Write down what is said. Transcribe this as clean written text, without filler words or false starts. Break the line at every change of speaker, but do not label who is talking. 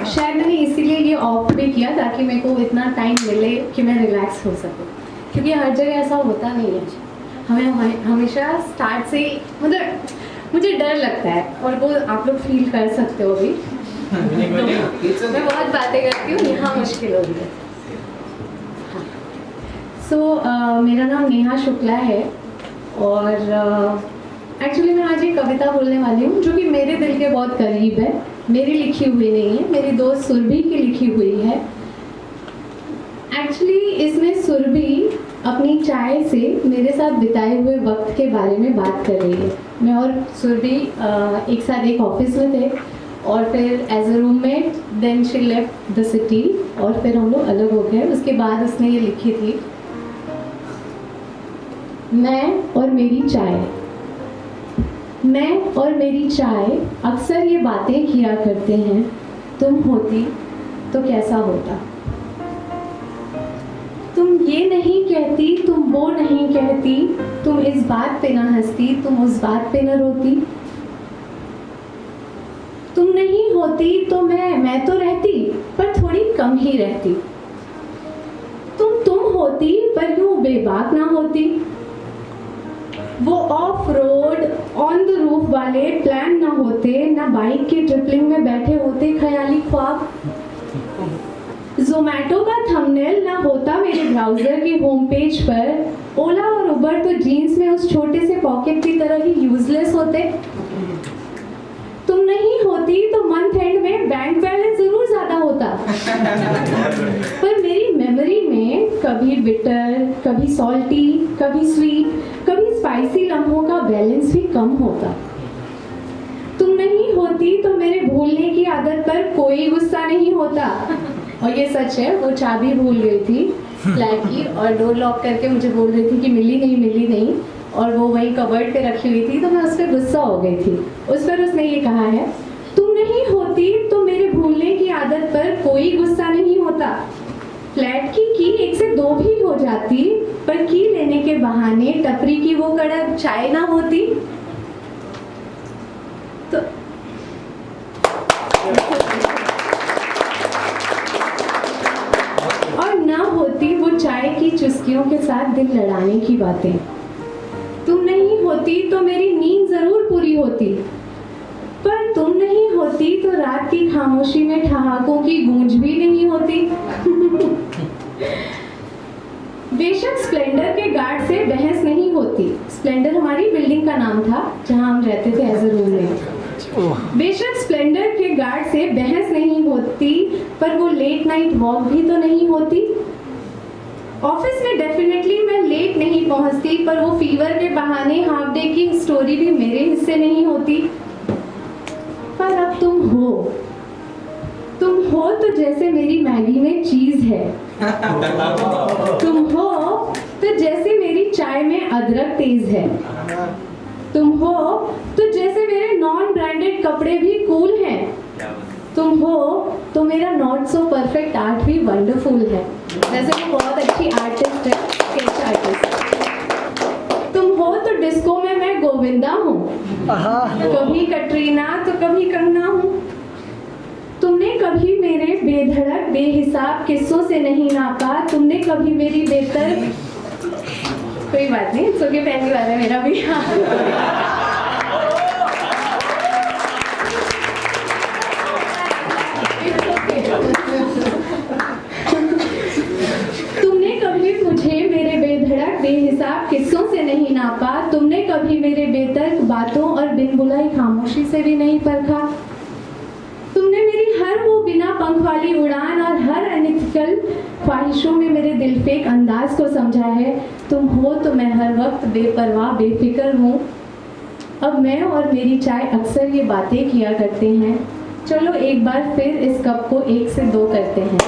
शायद मैंने इसीलिए ये ऑफ भी किया ताकि मेरे को इतना टाइम मिले कि मैं रिलैक्स हो सकूँ, क्योंकि हर जगह ऐसा होता नहीं है। हमें हमेशा स्टार्ट से ही मतलब मुझे डर लगता है, और वो आप लोग फील कर सकते हो भी। तो मैं बहुत बातें करती हूँ, यहाँ मुश्किल हो रही है। मेरा नाम नेहा शुक्ला है, और एक्चुअली मैं आज एक कविता बोलने वाली हूँ जो कि मेरे दिल के बहुत करीब है। मेरी लिखी हुई नहीं है, मेरी दोस्त सुरभि की लिखी हुई है। एक्चुअली इसमें सुरभि अपनी चाय से मेरे साथ बिताए हुए वक्त के बारे में बात कर रही है। मैं और सुरभि एक साथ एक ऑफिस में थे, और फिर as a roommate, then she left the city, और फिर हम लोग अलग हो गए। उसके बाद उसने ये लिखी थी, मैं और मेरी चाय। मैं और मेरी चाय अक्सर ये बातें किया करते हैं, तुम होती तो कैसा होता। तुम ये नहीं कहती, तुम वो नहीं कहती, तुम इस बात पे ना हंसती, तुम उस बात पे ना रोती। तुम नहीं होती तो मैं तो रहती, पर थोड़ी कम ही रहती। तुम होती पर यूं बेबाक ना होती। वो of road on the roof वाले प्लान ना होते, ना बाइक के ट्रिपलिंग में बैठे होते ख्याली ख्वाब। जोमैटो का थंबनेल ना होता मेरे ब्राउजर के होम पेज पर। ओला और उबर तो जीन्स में उस छोटे से पॉकेट की तरह ही यूजलेस होते। तुम नहीं होती तो मंथ एंड में बैंक बैलेंस जरूर ज्यादा होता, पर मेरी मेमोरी में कभी बिटर, कभी सॉल्टी, कभी स्वीट, कभी स्पाइसी लम्हों का बैलेंस भी कम होता। तुम नहीं होती तो मेरे भूलने की आदत पर कोई गुस्सा नहीं होता। और ये सच है, वो चाबी भूल गई थी फ्लैट की, और डोर लॉक करके मुझे बोल रही थी कि मिली नहीं, और वो वही कबर्ड पे रखी हुई थी, तो मैं उस पर गुस्सा हो गई थी। उस पर उसने ये कहा है, तुम नहीं होती तो मेरे भूलने की आदत पर कोई गुस्सा नहीं होता। फ्लैट की 1 से 2 भी हो जाती, पर की लेने के बहाने टपरी की वो कड़क चाय ना होती। तो और ना होती वो चाय की चुस्कियों के साथ दिल लड़ाने की बातें। तुम नहीं होती तो मेरी नींद जरूर पूरी होती, पर तुम नहीं होती तो रात की खामोशी में ठहाकों की गूंज भी नहीं होती। बेशक स्प्लेंडर के गार्ड से बहस नहीं होती। स्प्लेंडर हमारी बिल्डिंग का नाम था जहां हम रहते थे एज अ रूममेट। बेशक स्प्लेंडर के गार्ड से बहस नहीं होती, पर वो लेट नाइट वॉक भी तो नहीं होती। ऑफिस में डेफिनेटली मैं लेट नहीं पहुंचती, पर वो फीवर के बहाने हाफ डे की स्टोरी भी मेरे हिस्से नहीं होती। पर अब तुम हो तो जैसे मेरी मैगी में चीज है। तुम हो तो जैसे मेरी चाय में अदरक तेज है। तुम हो तो जैसे मेरे नॉन ब्रांडेड कपड़े भी कूल हैं। तुम हो तो मेरा नॉट सो परफेक्ट आर्ट भी वंडरफुल है। वैसे वो बहुत अच्छी आर्टिस्ट है, स्केच आर्टिस्ट। तुम हो तो डिस्को में मैं गोविंदा हूँ, कभी कटरीना तो कभी कंगना हूँ। तुमने कभी मेरे बेधड़क बेहिसाब किस्सों से नहीं नापा, तुमने कभी मेरी बेहतर, कोई बात नहीं, सो के पहली बार है मेरा भी। तुमने कभी मुझे मेरे बेधड़क बेहिसाब किस्सों से नहीं नापा, तुमने कभी मेरे बेतर्क बातों और बिन बुलाई खामोशी से भी नहीं परखा। तुमने मेरी हर वो बिना पंख वाली उड़ान और हर अनइथिकल ख्वाहिशों में मेरे दिलफेक अंदाज को समझा है। तुम हो तो मैं हर वक्त बेपरवाह बेफिक्र हूँ। अब मैं और मेरी चाय अक्सर ये बातें किया करते हैं। चलो एक बार फिर इस कप को 1 से 2 करते हैं।